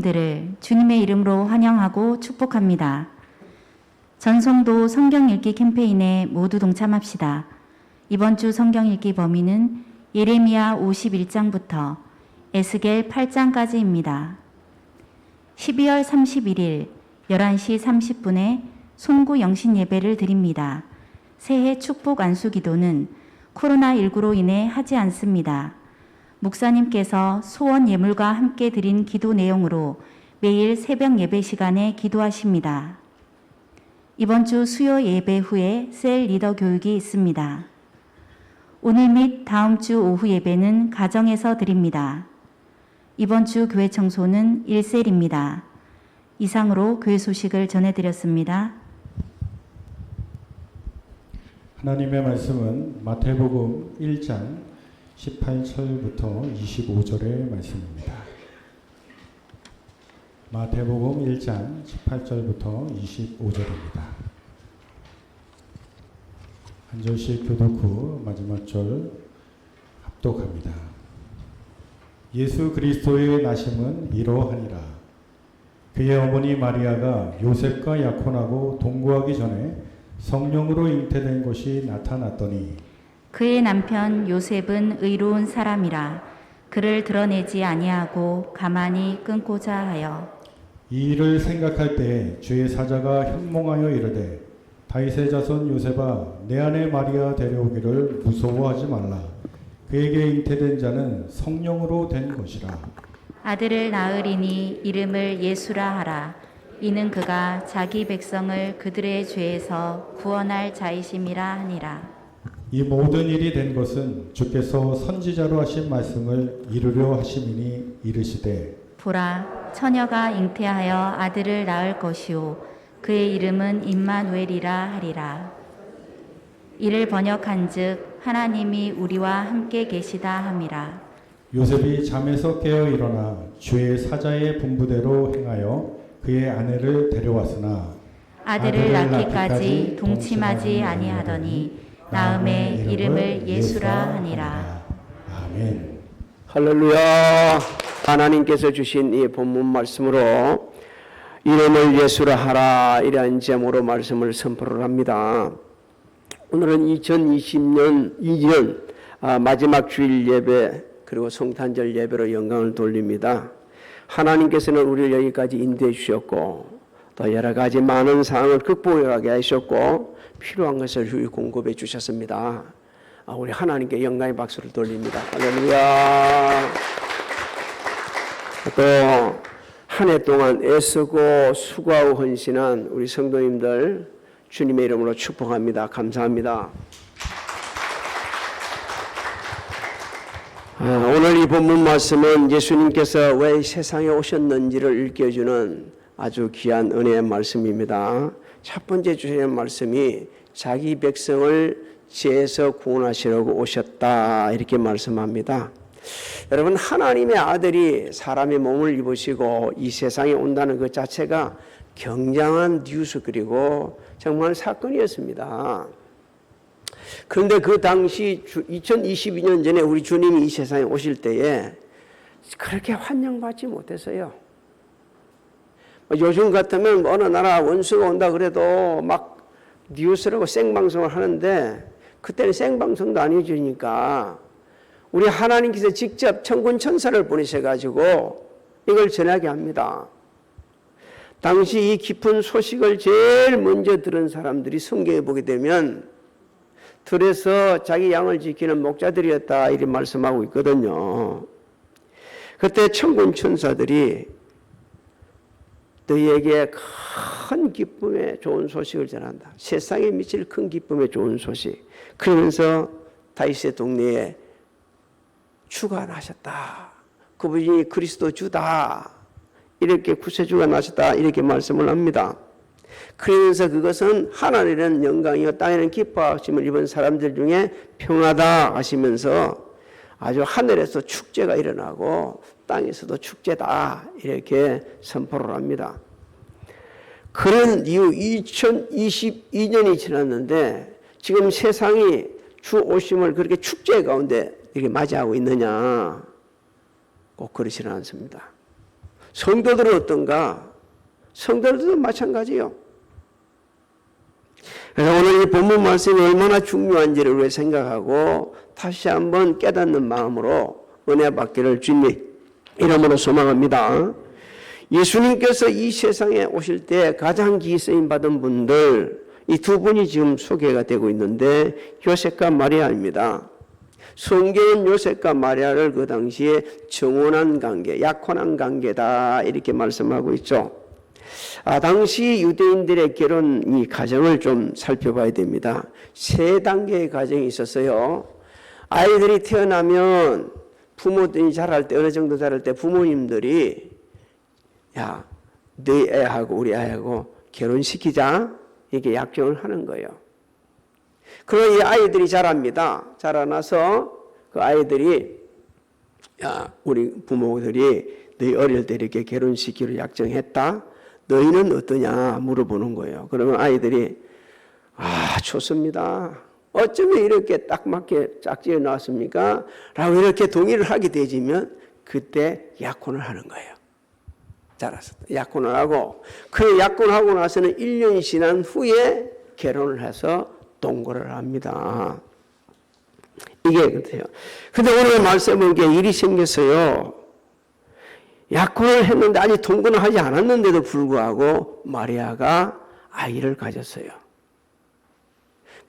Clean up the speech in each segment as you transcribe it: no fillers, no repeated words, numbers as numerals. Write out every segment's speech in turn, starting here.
들을 주님의 이름으로 환영하고 축복합니다. 전성도 성경 읽기 캠페인에 모두 동참합시다. 이번 주 성경 읽기 범위는 예레미야 51장부터 에스겔 8장까지입니다. 12월 31일 11시 30분에 송구 영신 예배를 드립니다. 새해 축복 안수 기도는 코로나19로 인해 하지 않습니다. 목사님께서 소원 예물과 함께 드린 기도 내용으로 매일 새벽 예배 시간에 기도하십니다. 이번 주 수요 예배 후에 셀 리더 교육이 있습니다. 오늘 및 다음 주 오후 예배는 가정에서 드립니다. 이번 주 교회 청소는 1셀입니다. 이상으로 교회 소식을 전해드렸습니다. 하나님의 말씀은 마태복음 1장 18절부터 25절의 말씀입니다. 마태복음 1장 18절부터 25절입니다. 한 절씩 교독 후 마지막 절 합독합니다. 예수 그리스도의 나심은 이러하니라. 그의 어머니 마리아가 요셉과 약혼하고 동거하기 전에 성령으로 잉태된 것이 나타났더니 그의 남편 요셉은 의로운 사람이라 그를 드러내지 아니하고 가만히 끊고자 하여 이 일을 생각할 때 주의 사자가 현몽하여 이르되 다윗의 자손 요셉아 내 아내 마리아 데려오기를 무서워하지 말라. 그에게 잉태된 자는 성령으로 된 것이라. 아들을 낳으리니 이름을 예수라 하라. 이는 그가 자기 백성을 그들의 죄에서 구원할 자이심이라 하니라. 이 모든 일이 된 것은 주께서 선지자로 하신 말씀을 이루려 하심이니 이르시되 보라 처녀가 잉태하여 아들을 낳을 것이요 그의 이름은 임마누엘이라 하리라. 이를 번역한즉 하나님이 우리와 함께 계시다 함이라. 요셉이 잠에서 깨어 일어나 주의 사자의 분부대로 행하여 그의 아내를 데려왔으나 아들을 낳기까지 동침하지 아니하더니 낳음에 이름을 예수라 하니라. 아멘. 할렐루야. 하나님께서 주신 이 본문 말씀으로 이름을 예수라 하라 이라는 제목으로 말씀을 선포를 합니다. 오늘은 2020년 2년 마지막 주일 예배 그리고 성탄절 예배로 영광을 돌립니다. 하나님께서는 우리를 여기까지 인도해 주셨고 또 여러 가지 많은 상황을 극복하게 하셨고 필요한 것을 공급해 주셨습니다. 우리 하나님께 영광의 박수를 돌립니다. 할렐루야. 또 한 해 동안 애쓰고 수고하고 헌신한 우리 성도님들 주님의 이름으로 축복합니다. 감사합니다. 오늘 이 본문 말씀은 예수님께서 왜 세상에 오셨는지를 일깨워주는 아주 귀한 은혜의 말씀입니다. 첫 번째 주시는 말씀이 자기 백성을 죄에서 구원하시려고 오셨다 이렇게 말씀합니다. 여러분 하나님의 아들이 사람의 몸을 입으시고 이 세상에 온다는 것 자체가 굉장한 뉴스 그리고 정말 사건이었습니다. 그런데 그 당시 2022년 전에 우리 주님이 이 세상에 오실 때에 그렇게 환영받지 못했어요. 요즘 같으면 어느 나라 원수가 온다 그래도 막 뉴스라고 생방송을 하는데 그때는 생방송도 아니어주니까 우리 하나님께서 직접 천군 천사를 보내셔가지고 이걸 전하게 합니다. 당시 이 깊은 소식을 제일 먼저 들은 사람들이 성경에 보게 되면 들에서 자기 양을 지키는 목자들이었다 이렇게 말씀하고 있거든요. 그때 천군 천사들이 너희에게 큰 기쁨의 좋은 소식을 전한다. 세상에 미칠 큰 기쁨의 좋은 소식. 그러면서 다윗의 동네에 주가 나셨다. 그분이 그리스도 주다. 이렇게 구세주가 나셨다. 이렇게 말씀을 합니다. 그러면서 그것은 하늘에는 영광이요 땅에는 기뻐하심을 입은 사람들 중에 평하다 하시면서 아주 하늘에서 축제가 일어나고 땅에서도 축제다 이렇게 선포를 합니다. 그런 이후 2022년이 지났는데 지금 세상이 주 오심을 그렇게 축제 가운데 이렇게 맞이하고 있느냐? 꼭 그렇지는 않습니다. 성도들은 어떤가? 성도들도 마찬가지요. 그래서 오늘 이 본문 말씀이 얼마나 중요한지를 우리가 생각하고 다시 한번 깨닫는 마음으로 은혜 받기를 주님 이름으로 소망합니다. 예수님께서 이 세상에 오실 때 가장 기쓰임 받은 분들 이 두 분이 지금 소개가 되고 있는데 요셉과 마리아입니다. 성경은 요셉과 마리아를 그 당시에 정혼한 관계, 약혼한 관계다 이렇게 말씀하고 있죠. 당시 유대인들의 결혼 이 과정을 좀 살펴봐야 됩니다. 세 단계의 과정이 있었어요. 아이들이 태어나면 부모들이 자랄 때 어느 정도 자랄 때 부모님들이 야, 너희 애하고 우리 애하고 결혼시키자 이렇게 약정을 하는 거예요. 그럼 이 아이들이 자랍니다. 자라나서 그 아이들이 야, 우리 부모들이 너희 어릴 때 이렇게 결혼시키기로 약정했다. 너희는 어떠냐 물어보는 거예요. 그러면 아이들이 좋습니다. 어쩌면 이렇게 딱 맞게 짝지어 나왔습니까? 라고 이렇게 동의를 하게 되지면 그때 약혼을 하는 거예요. 자라서 약혼을 하고 그 약혼하고 나서는 1년이 지난 후에 결혼을 해서 동거를 합니다. 이게 그렇대요. 근데 오늘 말씀은 게 일이 생겼어요. 약혼을 했는데 아직 동거는 하지 않았는데도 불구하고 마리아가 아이를 가졌어요.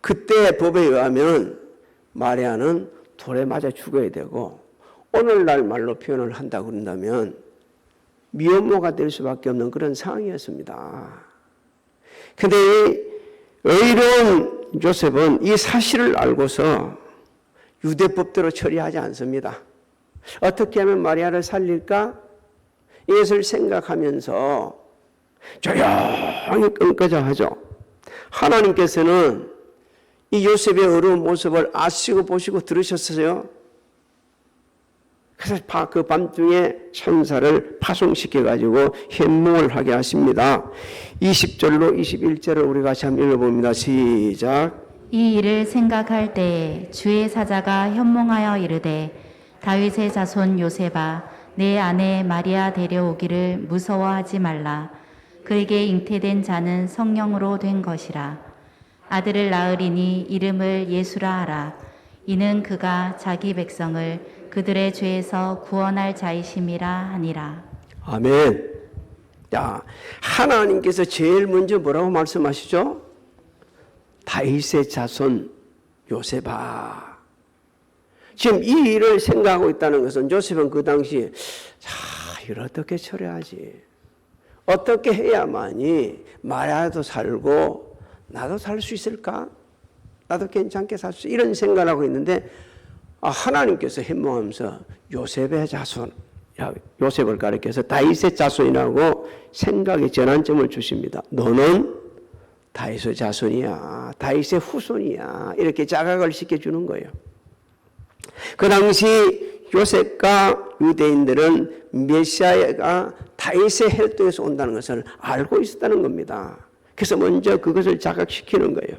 그때 법에 의하면 마리아는 돌에 맞아 죽어야 되고 오늘날 말로 표현을 한다고 그런다면 미혼모가 될 수밖에 없는 그런 상황이었습니다. 그런데 이 의로운 요셉은 이 사실을 알고서 유대법대로 처리하지 않습니다. 어떻게 하면 마리아를 살릴까? 이것을 생각하면서 조용히 끈끄자 하죠. 하나님께서는 이 요셉의 어려운 모습을 아시고 보시고 들으셨어요. 그래서 그 밤중에 천사를 파송시켜가지고 현몽을 하게 하십니다. 20절로 21절을 우리 같이 한번 읽어봅니다. 시작. 이 일을 생각할 때에 주의 사자가 현몽하여 이르되 다윗의 자손 요셉아 내 아내 마리아 데려오기를 무서워하지 말라. 그에게 잉태된 자는 성령으로 된 것이라. 아들을 낳으리니 이름을 예수라 하라. 이는 그가 자기 백성을 그들의 죄에서 구원할 자이심이라 하니라. 아멘. 자, 하나님께서 제일 먼저 뭐라고 말씀하시죠? 다윗의 자손 요셉아. 지금 이 일을 생각하고 있다는 것은 요셉은 그 당시 이걸 어떻게 처리하지? 어떻게 해야만이 마리아도 살고 나도 살 수 있을까? 나도 괜찮게 살 수 이런 생각을 하고 있는데 하나님께서 현몽하면서 요셉의 자손, 요셉을 가리켜서 다윗의 자손이라고 생각의 전환점을 주십니다. 너는 다윗의 자손이야. 다윗의 후손이야. 이렇게 자각을 시켜주는 거예요. 그 당시 요셉과 유대인들은 메시아가 다윗의 혈통에서 온다는 것을 알고 있었다는 겁니다. 그래서 먼저 그것을 자각시키는 거예요.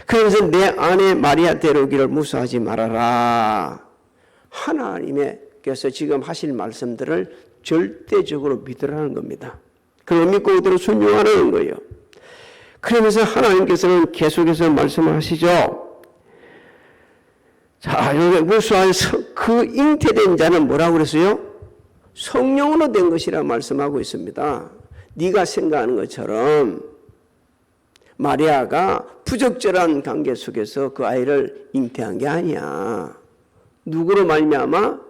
그래서 내 아내 마리아 데려오기를 무서워하지 말아라. 하나님께서 지금 하실 말씀들을 절대적으로 믿으라는 겁니다. 그걸 믿고 그대로 순종하라는 거예요. 그러면서 하나님께서는 계속해서 말씀을 하시죠. 자, 여기 무수한 그 잉태된 자는 뭐라고 그랬어요? 성령으로 된 것이라 말씀하고 있습니다. 네가 생각하는 것처럼 마리아가 부적절한 관계 속에서 그 아이를 잉태한 게 아니야. 누구로 말미암아?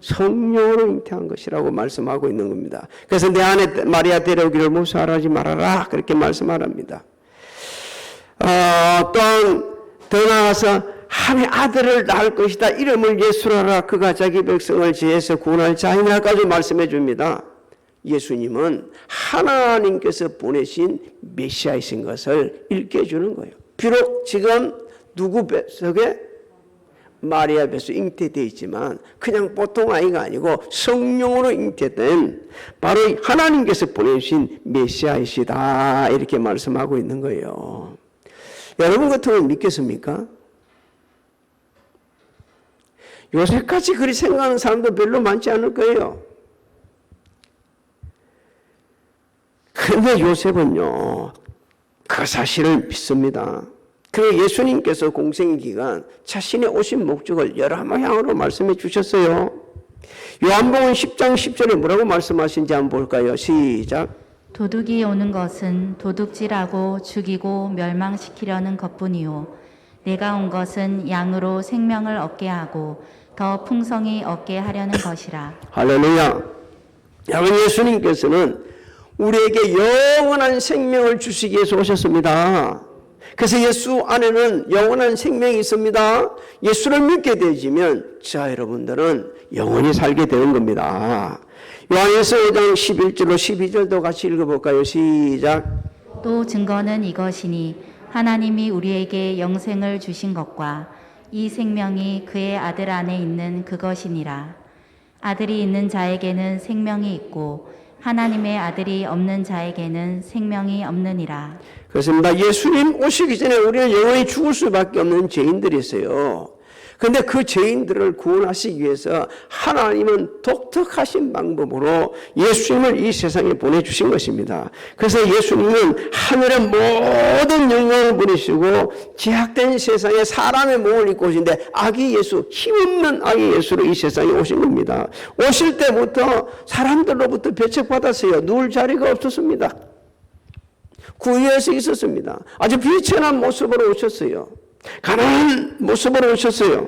성령으로 잉태한 것이라고 말씀하고 있는 겁니다. 그래서 내 아내 마리아 데려오기를 무서워하지 말아라 그렇게 말씀하랍니다. 또한 더 나아가서 한 아들을 낳을 것이다. 이름을 예수라라. 그가 자기 백성을 죄에서 구원할 자이냐까지 말씀해 줍니다. 예수님은 하나님께서 보내신 메시아이신 것을 일깨주는 거예요. 비록 지금 누구 뱃속에 마리아 뱃속에 잉태되어 있지만 그냥 보통 아이가 아니고 성령으로 잉태된 바로 하나님께서 보내신 메시아이시다. 이렇게 말씀하고 있는 거예요. 여러분 같으면 믿겠습니까? 요새까지 그리 생각하는 사람도 별로 많지 않을 거예요. 그런데 요셉은요, 그 사실을 믿습니다. 그 예수님께서 공생기간 자신의 오신 목적을 여러 방향으로 말씀해 주셨어요. 요한복음 10장 10절에 뭐라고 말씀하신지 한번 볼까요? 시작. 도둑이 오는 것은 도둑질하고 죽이고 멸망시키려는 것뿐이요 내가 온 것은 양으로 생명을 얻게 하고 더 풍성히 얻게 하려는 것이라. 할렐루야. 여러분, 예수님께서는 우리에게 영원한 생명을 주시기 위해서 오셨습니다. 그래서 예수 안에는 영원한 생명이 있습니다. 예수를 믿게 되지면 자 여러분들은 영원히 살게 되는 겁니다. 요한일서 5장 11절로 12절도 같이 읽어볼까요? 시작. 또 증거는 이것이니 하나님이 우리에게 영생을 주신 것과 이 생명이 그의 아들 안에 있는 그것이니라. 아들이 있는 자에게는 생명이 있고 하나님의 아들이 없는 자에게는 생명이 없느니라. 그렇습니다. 예수님 오시기 전에 우리는 영원히 죽을 수밖에 없는 죄인들이 있어요. 그런데 그 죄인들을 구원하시기 위해서 하나님은 독특하신 방법으로 예수님을 이 세상에 보내주신 것입니다. 그래서 예수님은 하늘의 모든 영광을 버리시고 제약된 세상에 사람의 몸을 입고 오신데 아기 예수, 힘없는 아기 예수로 이 세상에 오신 겁니다. 오실 때부터 사람들로부터 배척받았어요. 누울 자리가 없었습니다. 구유에서 있었습니다. 아주 비천한 모습으로 오셨어요. 가난한 모습으로 오셨어요.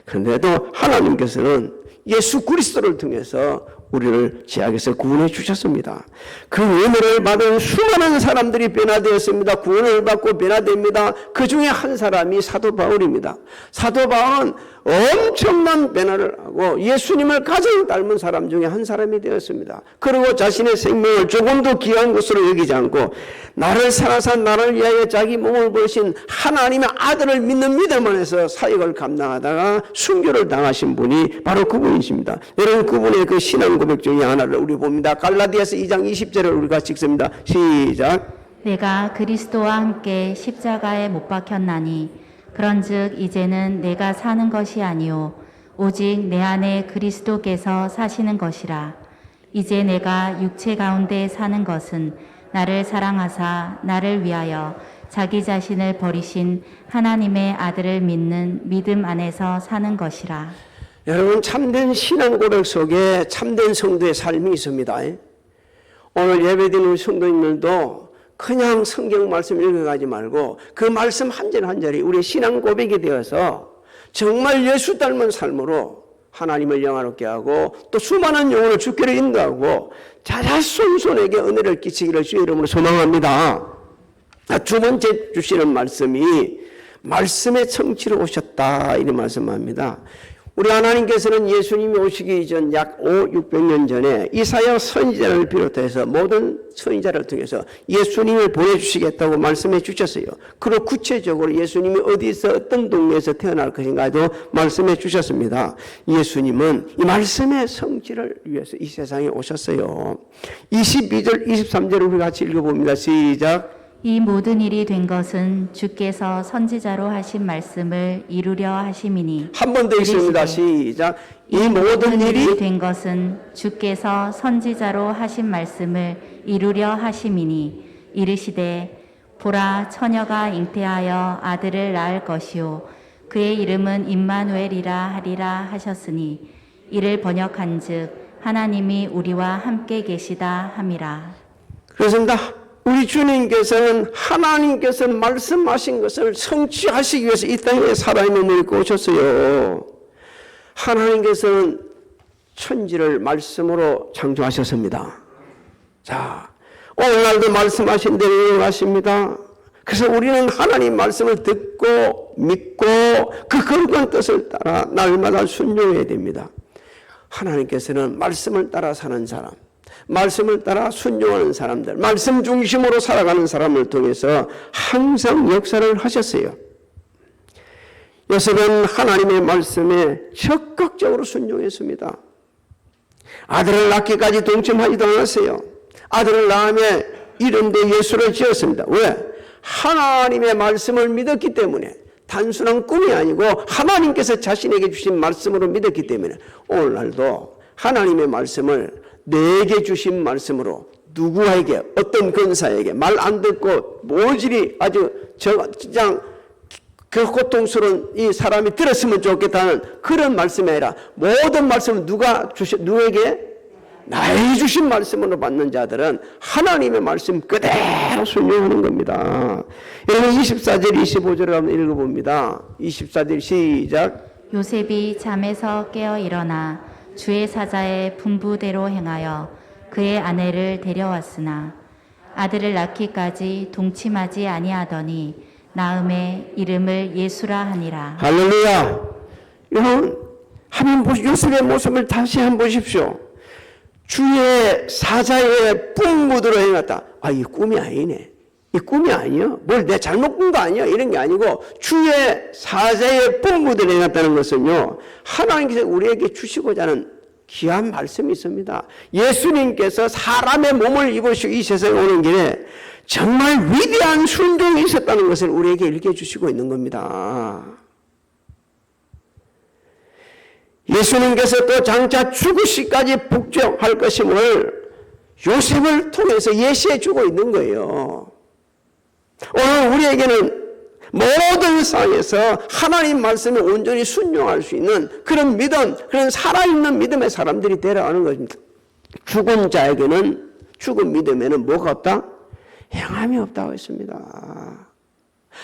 그런데도 하나님께서는 예수 그리스도를 통해서 우리를 죄악에서 구원해 주셨습니다. 그 은혜를 받은 수많은 사람들이 변화되었습니다. 구원을 받고 변화됩니다. 그 중에 한 사람이 사도 바울입니다. 사도 바울은 엄청난 변화를 하고 예수님을 가장 닮은 사람 중에 한 사람이 되었습니다. 그리고 자신의 생명을 조금도 귀한 것으로 여기지 않고 나를 살아서 나를 위하여 자기 몸을 버리신 하나님의 아들을 믿는 믿음 안에서 사역을 감당하다가 순교를 당하신 분이 바로 그분이십니다. 여러분, 그분의 그 신앙 고백 중에 하나를 우리 봅니다. 갈라디아서 2장 20절을 우리가 읽습니다. 시작. 내가 그리스도와 함께 십자가에 못 박혔나니 그런즉 이제는 내가 사는 것이 아니요 오직 내 안에 그리스도께서 사시는 것이라. 이제 내가 육체 가운데 사는 것은 나를 사랑하사 나를 위하여 자기 자신을 버리신 하나님의 아들을 믿는 믿음 안에서 사는 것이라. 여러분, 참된 신앙 고백 속에 참된 성도의 삶이 있습니다. 오늘 예배드리는 성도님들도 그냥 성경 말씀 읽어가지 말고 그 말씀 한 절 한 절이 우리의 신앙 고백이 되어서 정말 예수 닮은 삶으로 하나님을 영화롭게 하고 또 수많은 영혼을 주께로 인도하고 자자손손에게 은혜를 끼치기를 주의 이름으로 소망합니다. 두 번째 주시는 말씀이 말씀의 성취로 오셨다 이런 말씀합니다. 우리 하나님께서는 예수님이 오시기 전 약 600년 전에 이사야 선지자를 비롯해서 모든 선지자를 통해서 예수님을 보내주시겠다고 말씀해 주셨어요. 그리고 구체적으로 예수님이 어디서 어떤 동네에서 태어날 것인가도 말씀해 주셨습니다. 예수님은 이 말씀의 성취를 위해서 이 세상에 오셨어요. 22절 23절을 우리 같이 읽어봅니다. 시작. 이 모든 일이 된 것은 주께서 선지자로 하신 말씀을 이루려 하심이니. 한 번 더 읽습니다. 시작. 이 모든 일이 된 것은 주께서 선지자로 하신 말씀을 이루려 하심이니 이르시되 보라 처녀가 잉태하여 아들을 낳을 것이요 그의 이름은 임마누엘이라 하리라 하셨으니 이를 번역한즉 하나님이 우리와 함께 계시다 함이라. 그렇습니다. 우리 주님께서는 하나님께서 말씀하신 것을 성취하시기 위해서 이 땅에 살아있는 몸을 입고 오셨어요. 하나님께서는 천지를 말씀으로 창조하셨습니다. 자, 오늘날도 말씀하신 대로 일어나십니다. 그래서 우리는 하나님 말씀을 듣고 믿고 그 거룩한 뜻을 따라 날마다 순종해야 됩니다. 하나님께서는 말씀을 따라 사는 사람, 말씀을 따라 순종하는 사람들, 말씀 중심으로 살아가는 사람을 통해서 항상 역사를 하셨어요. 요셉은 하나님의 말씀에 적극적으로 순종했습니다. 아들을 낳기까지 동참하지도 않았어요. 아들을 낳으며 이름도 예수를 지었습니다. 왜? 하나님의 말씀을 믿었기 때문에, 단순한 꿈이 아니고 하나님께서 자신에게 주신 말씀으로 믿었기 때문에 오늘날도 하나님의 말씀을 내게 주신 말씀으로 누구에게 어떤 권사에게 말 안 듣고 모질이 아주 그냥 그 고통스러운 이 사람이 들었으면 좋겠다는 그런 말씀이 아니라 모든 말씀을 누구에게? 나에게 주신 말씀으로 받는 자들은 하나님의 말씀 그대로 순종하는 겁니다. 여러분 24절 25절을 한번 읽어봅니다. 24절 시작. 요셉이 잠에서 깨어 일어나 주의 사자의 분부대로 행하여 그의 아내를 데려왔으나 아들을 낳기까지 동침하지 아니하더니 낳음에 이름을 예수라 하니라. 할렐루야. 여러분 한번 보시오. 요셉의 모습을 다시 한번 보십시오. 주의 사자의 분부대로 행했다. 아, 이 꿈이 아니네. 이 꿈이 아니요. 뭘 내 잘못 꾼 거 아니야. 이런 게 아니고 주의 사자의 분부대로 행했다는 것은요. 하나님께서 우리에게 주시고자 하는 귀한 말씀이 있습니다. 예수님께서 사람의 몸을 입으시고 이 세상에 오는 길에 정말 위대한 순종이 있었다는 것을 우리에게 일깨주시고 있는 겁니다. 예수님께서 또 장차 죽으시까지 복종할 것임을 요셉을 통해서 예시해 주고 있는 거예요. 오늘 우리에게는 모든 상황에서 하나님 말씀에 온전히 순종할 수 있는 그런 믿음, 그런 살아있는 믿음의 사람들이 되어가는 것입니다. 죽은 자에게는, 죽은 믿음에는 뭐가 없다? 행함이 없다고 했습니다.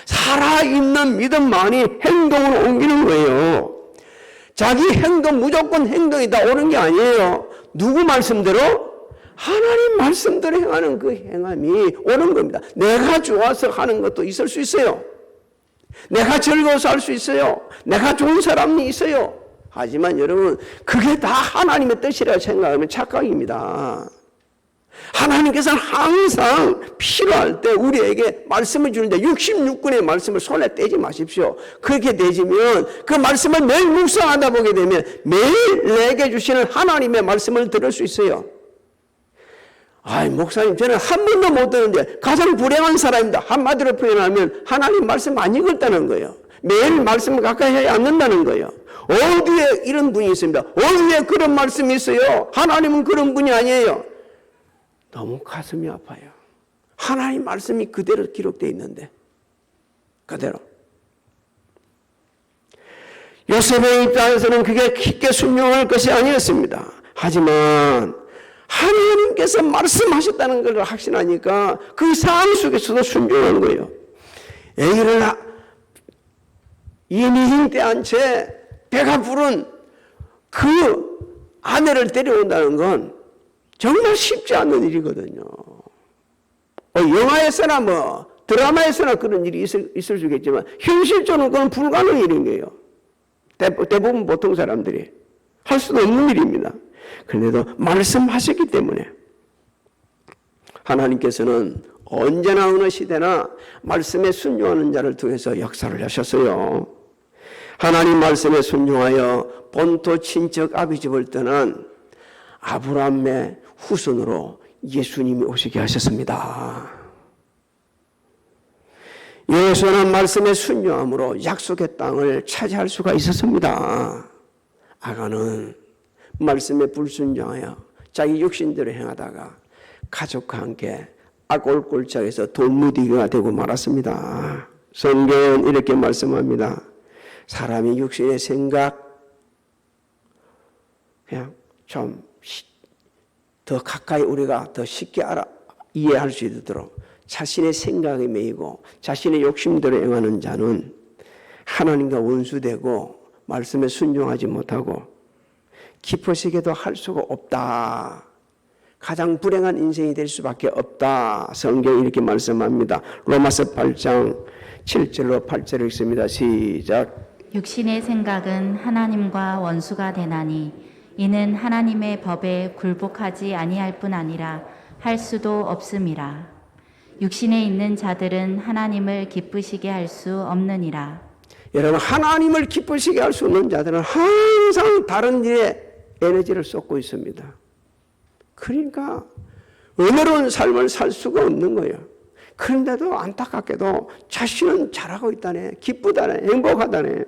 살아있는 믿음만이 행동으로 옮기는 거예요. 자기 행동, 무조건 행동이 다 옳은 게 아니에요. 누구 말씀대로? 하나님 말씀대로 행하는 그 행함이 옳은 겁니다. 내가 좋아서 하는 것도 있을 수 있어요. 내가 즐거워서 할 수 있어요. 내가 좋은 사람이 있어요. 하지만 여러분, 그게 다 하나님의 뜻이라고 생각하면 착각입니다. 하나님께서는 항상 필요할 때 우리에게 말씀을 주는데 66권의 말씀을 손에 떼지 마십시오. 그렇게 되지면 그 말씀을 매일 묵상하다 보게 되면 매일 내게 주시는 하나님의 말씀을 들을 수 있어요. 아이, 목사님, 저는 한 번도 못 듣는데 가장 불행한 사람입니다. 한마디로 표현하면 하나님 말씀 안 읽었다는 거예요. 매일 말씀을 가까이 하지 않는다는 거예요. 어디에 이런 분이 있습니다. 어디에 그런 말씀이 있어요. 하나님은 그런 분이 아니에요. 너무 가슴이 아파요. 하나님 말씀이 그대로 기록되어 있는데 그대로. 요셉의 입장에서는 그게 깊게 순종할 것이 아니었습니다. 하지만 하나님께서 말씀하셨다는 걸 확신하니까 그 상황 속에서도 순종한 거예요. 아기를 이미 잉태한 채 배가 부른 그 아내를 데려온다는 건 정말 쉽지 않은 일이거든요. 영화에서나 뭐 드라마에서나 그런 일이 있을 수 있겠지만 현실적으로 그건 불가능한 일인 거예요. 대부분 보통 사람들이 할 수도 없는 일입니다. 그런데도 말씀하셨기 때문에 하나님께서는 언제나 어느 시대나 말씀에 순종하는 자를 통해서 역사를 하셨어요. 하나님 말씀에 순종하여 본토 친척 아비집을 떠난 아브라함의 후손으로 예수님이 오시게 하셨습니다. 여호수아는 말씀에 순종함으로 약속의 땅을 차지할 수가 있었습니다. 아가는 말씀에 불순종하여 자기 육신대로 행하다가 가족과 함께 악골 골짜기에서 돌무디기가 되고 말았습니다. 성경은 이렇게 말씀합니다. 사람이 육신의 생각 그냥 좀 더 가까이 우리가 더 쉽게 이해할 수 있도록 자신의 생각에 매이고 자신의 욕심대로 행하는 자는 하나님과 원수되고 말씀에 순종하지 못하고 기쁘시게도 할 수가 없다. 가장 불행한 인생이 될 수밖에 없다. 성경이 이렇게 말씀합니다. 로마서 8장 7절로 8절을 읽습니다. 시작. 육신의 생각은 하나님과 원수가 되나니 이는 하나님의 법에 굴복하지 아니할 뿐 아니라 할 수도 없음이라. 육신에 있는 자들은 하나님을 기쁘시게 할 수 없느니라. 여러분, 하나님을 기쁘시게 할 수 없는 자들은 항상 다른 일에 에너지를 쏟고 있습니다. 그러니까 은혜로운 삶을 살 수가 없는 거예요. 그런데도 안타깝게도 자신은 잘하고 있다네, 기쁘다네, 행복하다네.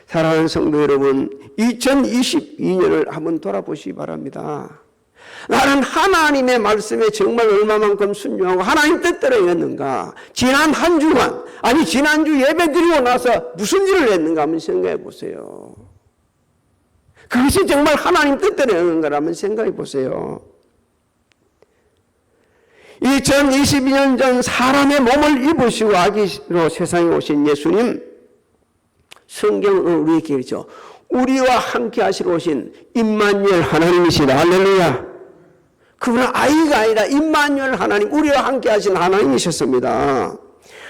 사랑하는 성도 여러분, 2022년을 한번 돌아보시기 바랍니다. 나는 하나님의 말씀에 정말 얼마만큼 순종하고 하나님 뜻대로 했는가? 지난 한 주간, 아니 지난주 예배 드리고 나서 무슨 일을 했는가 한번 생각해 보세요. 그것이 정말 하나님 뜻대로 했는가라면 생각해 보세요. 2022년 전 사람의 몸을 입으시고 아기로 세상에 오신 예수님, 성경은 우리에게 그렇죠. 우리와 함께 하시러 오신 임마누엘 하나님이시다. 할렐루야. 그분은 아이가 아니라 임마누엘 하나님, 우리와 함께 하신 하나님이셨습니다.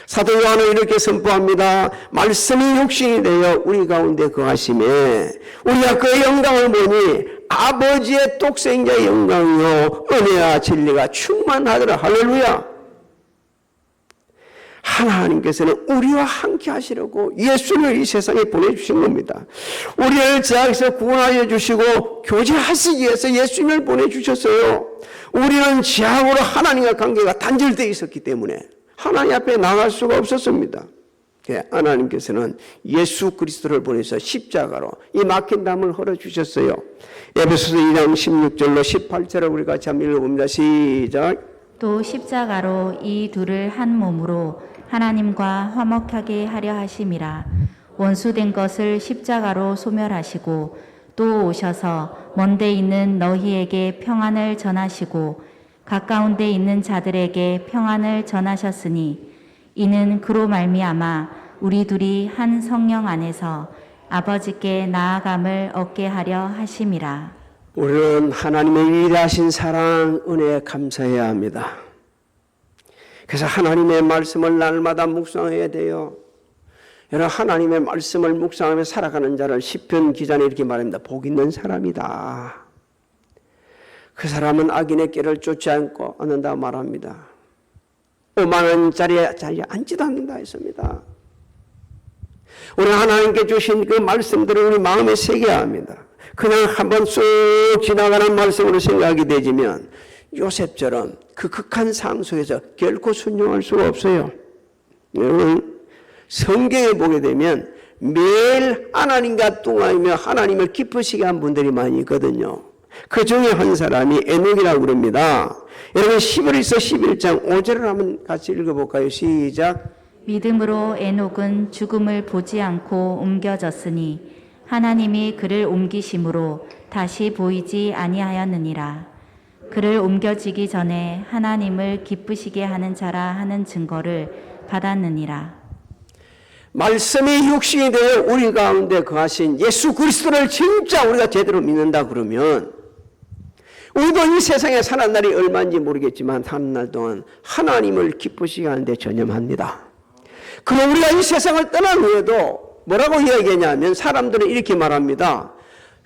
사도 요한은 이렇게 선포합니다. 말씀이 육신이 되어 우리 가운데 거하심에 우리가 그의 영광을 보니 아버지의 독생자의 영광이요 은혜와 진리가 충만하더라. 할렐루야. 하나님께서는 우리와 함께 하시려고 예수를 이 세상에 보내주신 겁니다. 우리를 죄악에서 구원하여 주시고 교제하시기 위해서 예수님을 보내주셨어요. 우리는 죄악으로 하나님과 관계가 단절되어 있었기 때문에 하나님 앞에 나갈 수가 없었습니다. 하나님께서는 예수 그리스도를 보내서 십자가로 이 막힌 담을 헐어주셨어요. 에베소서 2장 16절로 18절을 우리 같이 한번 읽어봅니다. 시작. 또 십자가로 이 둘을 한 몸으로 하나님과 화목하게 하려 하심이라. 원수된 것을 십자가로 소멸하시고 또 오셔서 먼데 있는 너희에게 평안을 전하시고 가까운 데 있는 자들에게 평안을 전하셨으니 이는 그로 말미암아 우리 둘이 한 성령 안에서 아버지께 나아감을 얻게 하려 하심이라. 우리는 하나님의 위대하신 사랑, 은혜에 감사해야 합니다. 그래서 하나님의 말씀을 날마다 묵상해야 돼요. 여러분, 하나님의 말씀을 묵상하며 살아가는 자를 시편 기자는 이렇게 말합니다. 복 있는 사람이다. 그 사람은 악인의 길을 쫓지 않는다 말합니다. 오만한 자리에 앉지도 않는다 했습니다. 우리 하나님께 주신 그 말씀들을 우리 마음에 새겨야 합니다. 그냥 한번 쑥 지나가는 말씀으로 생각이 되지면 요셉처럼 그 극한 상황 속에서 결코 순종할 수가 없어요. 여러분, 성경에 보게 되면 매일 하나님과 동하며 하나님을 기쁘시게 한 분들이 많이 있거든요. 그 중에 한 사람이 에녹이라고 그럽니다. 여러분, 히브리서 11장 5절을 한번 같이 읽어볼까요? 시작. 믿음으로 에녹은 죽음을 보지 않고 옮겨졌으니 하나님이 그를 옮기심으로 다시 보이지 아니하였느니라. 그를 옮겨지기 전에 하나님을 기쁘시게 하는 자라 하는 증거를 받았느니라. 말씀이 육신이 되어 우리 가운데 거하신 예수 그리스도를 진짜 우리가 제대로 믿는다 그러면 우리도 이 세상에 사는 날이 얼마인지 모르겠지만 사는 날 동안 하나님을 기쁘시게 하는데 전념합니다. 그럼 우리가 이 세상을 떠난 후에도 뭐라고 이야기하냐면 사람들은 이렇게 말합니다.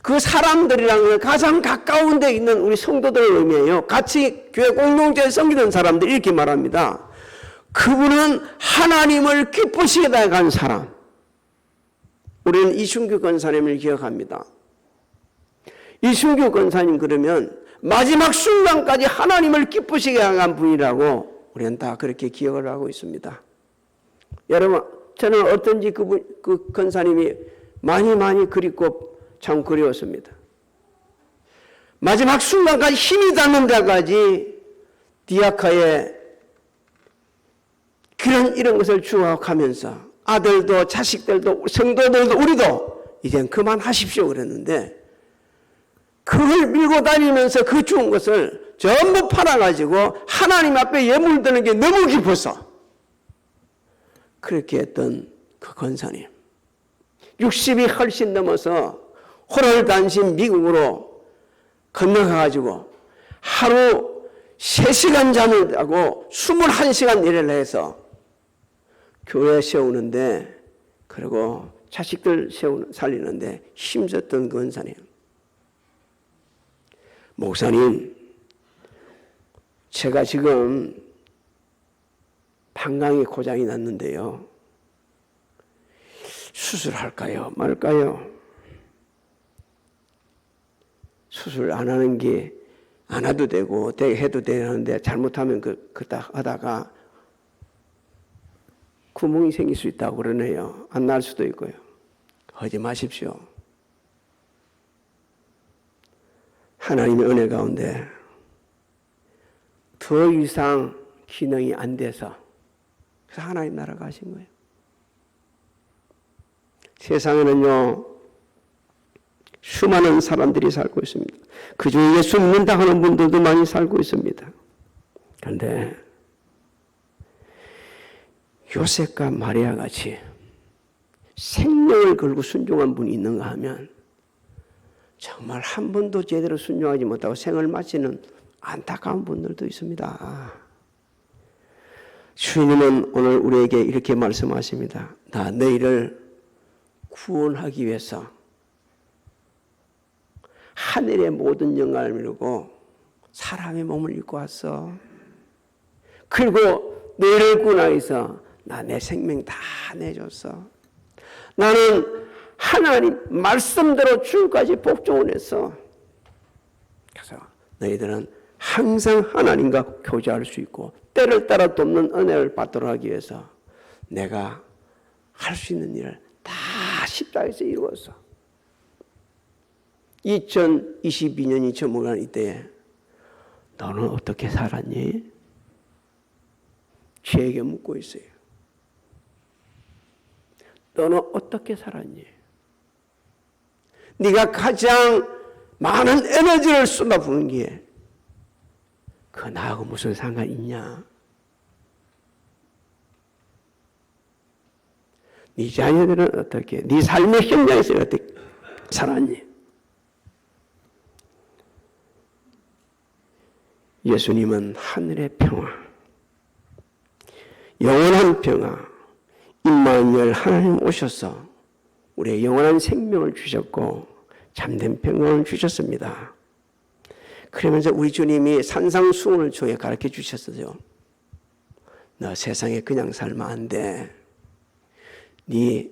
그 사람들이랑 가장 가까운 데 있는 우리 성도들을 의미해요. 같이 교회 공동체에 섬기는 사람들이 이렇게 말합니다. 그분은 하나님을 기쁘시게 한 사람. 우리는 이순규 권사님을 기억합니다. 이순규 권사님 그러면 마지막 순간까지 하나님을 기쁘시게 한 분이라고 우리는 다 그렇게 기억을 하고 있습니다. 여러분, 저는 어떤지 그 권사님이 많이 그립고 참 그리웠습니다. 마지막 순간까지 힘이 닿는 데까지 디아카의 이런 것을 주목하면서 아들도 자식들도 성도들도 우리도 이젠 그만하십시오 그랬는데 그걸 밀고 다니면서 그 좋은 것을 전부 팔아가지고 하나님 앞에 예물 드는 게 너무 깊어서 그렇게 했던 그 권사님 60이 훨씬 넘어서 호롤단신 미국으로 건너가가지고 하루 3시간 잠을 자고 21시간 일을 해서 교회 세우는데 그리고 자식들 살리는데 힘썼던 그 권사님. 목사님, 제가 지금 방광이 고장이 났는데요. 수술할까요? 말까요? 수술 안 하는 게 안 해도 되고 해도 되는데 잘못하면 그딱 하다가 구멍이 생길 수 있다고 그러네요. 안 날 수도 있고요. 하지 마십시오. 하나님의 은혜 가운데 더 이상 기능이 안 돼서 그래서 하나님 나라 가신 거예요. 세상에는요 수많은 사람들이 살고 있습니다. 그중에 예수 믿는다 하는 분들도 많이 살고 있습니다. 그런데 요셉과 마리아 같이 생명을 걸고 순종한 분이 있는가 하면 정말 한 번도 제대로 순종하지 못하고 생을 마치는 안타까운 분들도 있습니다. 주님은 오늘 우리에게 이렇게 말씀하십니다. 나 너희를 구원하기 위해서 하늘의 모든 영광을 이루고 사람의 몸을 입고 왔어. 그리고 너희를 구원하기 위해서 나 내 생명 다 내줬어. 나는 하나님 말씀대로 지금까지 복종을 했어. 그래서 너희들은 항상 하나님과 교제할 수 있고 때를 따라 돕는 은혜를 받도록 하기 위해서 내가 할 수 있는 일을 다 십자가에서 이루었어. 2022년이 저물어가는 이때에 너는 어떻게 살았니? 저에게 묻고 있어요. 너는 어떻게 살았니? 네가 가장 많은 에너지를 쏟아부은 게 그 나하고 무슨 상관이 있냐? 네 자녀들은 어떻게, 네 삶의 현장에서 어떻게 살았니? 예수님은 하늘의 평화, 영원한 평화, 임마누엘 하나님 오셔서 우리의 영원한 생명을 주셨고 참된 평강을 주셨습니다. 그러면서 우리 주님이 산상수훈을 통해 가르쳐 주셨어요. 너 세상에 그냥 살면 안 돼. 네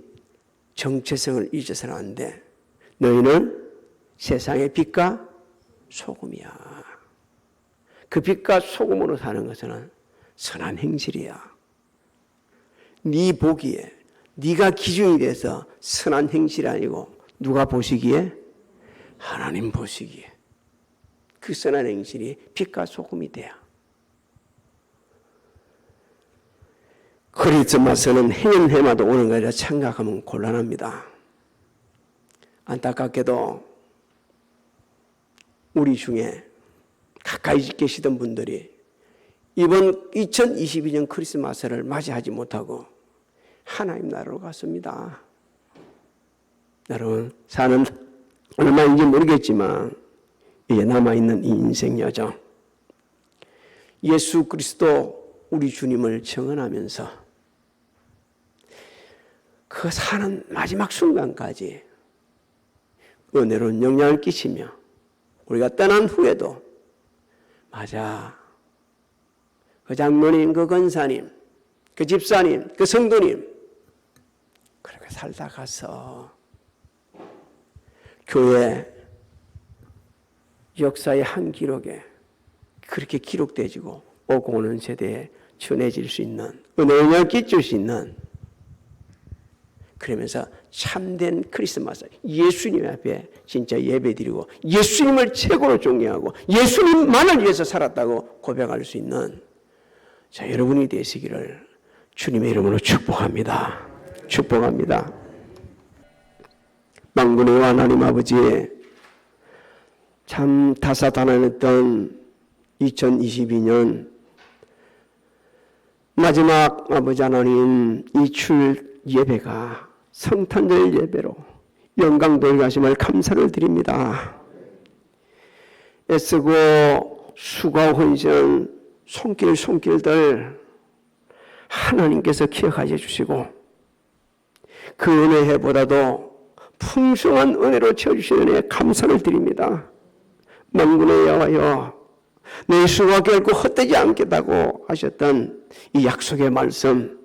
정체성을 잊어서는 안 돼. 너희는 세상의 빛과 소금이야. 그 빛과 소금으로 사는 것은 선한 행실이야. 네 보기에 네가 기준이 돼서 선한 행실이 아니고 누가 보시기에? 하나님 보시기에 그 선한 행실이 빛과 소금이 돼야. 크리스마스는 해년 해마다 오는 것이라 생각하면 곤란합니다. 안타깝게도 우리 중에 가까이 계시던 분들이 이번 2022년 크리스마스를 맞이하지 못하고 하나님 나라로 갔습니다. 여러분, 사는 얼마인지 모르겠지만 이제 남아있는 이 인생 여정, 예수 그리스도 우리 주님을 정언하면서 그 사는 마지막 순간까지 은혜로운 영향을 끼치며 우리가 떠난 후에도 맞아, 그 장로님, 그 권사님, 그 집사님, 그 성도님 그렇게 살다 가서 교회 역사의 한 기록에 그렇게 기록되지고 오고 오는 세대에 전해질 수 있는 은혜의 영향을 끼칠 수 있는, 그러면서 참된 크리스마스 예수님 앞에 진짜 예배드리고 예수님을 최고로 존경하고 예수님만을 위해서 살았다고 고백할 수 있는 자, 여러분이 되시기를 주님의 이름으로 축복합니다. 축복합니다. 만군의 하나님 아버지, 참 다사다난했던 2022년 마지막 아버지 하나님 이출 예배가 성탄절 예배로 영광 돌아가심을 감사를 드립니다. 애쓰고 수고하고 헌신한 손길들 하나님께서 기억하여 주시고 그 은혜보다도 풍성한 은혜로 채워주시는 은혜에 감사를 드립니다. 만군의 여호와여, 내 수고가 결코 헛되지 않겠다고 하셨던 이 약속의 말씀,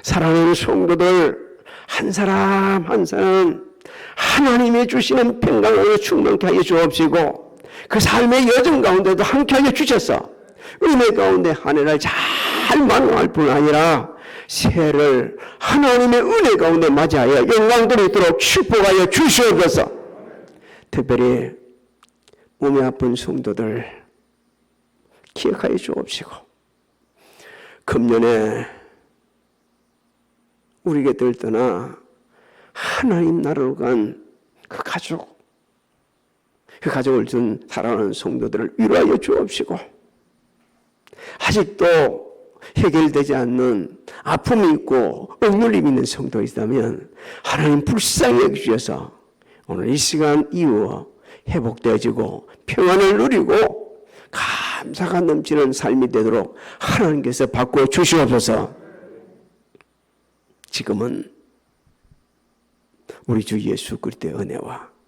사랑하는 성도들 한 사람 한 사람 하나님이 주시는 평강으로 충만케 하여 주옵시고 그 삶의 여정 가운데도 함께 하여 주셔서 은혜 가운데 한 해를 잘 만회할 뿐 아니라 새해를 하나님의 은혜 가운데 맞이하여 영광들이 있도록 축복하여 주시옵소서. 특별히 몸이 아픈 성도들 기억하여 주옵시고 금년에 우리 곁을 떠나 하나님 나라로 간 그 가족을 둔 사랑하는 성도들을 위로하여 주옵시고 아직도 해결되지 않는 아픔이 있고 억눌림이 있는 성도가 있다면 하나님 불쌍히 여기셔서 오늘 이 시간 이후 회복되어지고 평안을 누리고 감사가 넘치는 삶이 되도록 하나님께서 바꾸어 주시옵소서. 지금은 우리 주 예수 그리스도의 은혜와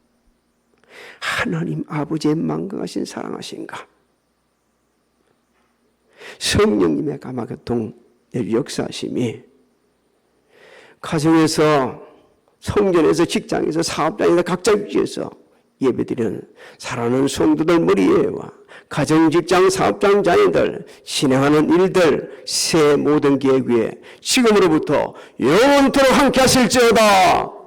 하나님 아버지의 만강하신 사랑하신가 성령님의 감화교통 역사하심이 가정에서 성전에서 직장에서 사업장에서 각자 위치에서 예배드리는 사랑하는 성도들 머리에와 가정, 직장, 사업장, 자녀들 진행하는 일들 새 모든 계획 위에 지금으로부터 영원토록 함께 하실지어다.